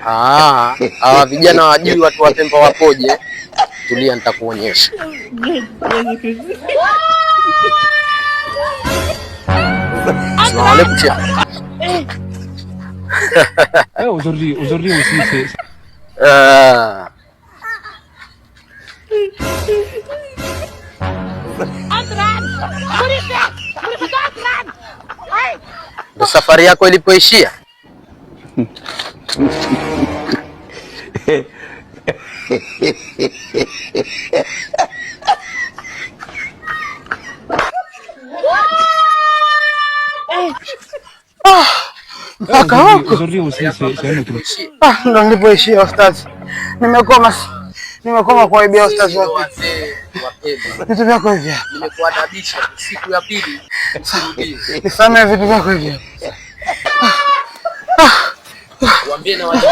Hawa vijana wajui watu wa Pemba wapoje. Tulia nitakuonyesha. Assalamu alaykum Sheikh. Aujourd'hui aussi c'est ndo safari yako ilipoishia? aujourd'hui aussi c'est un autre. Ndo nilipoishia ustazi. Nimekoma kuaibia ustazi wako. Vitu vyako hivi. Nimekuadabisha siku ya pili. Nisamehe vitu vyako hivi. Waambie na watu.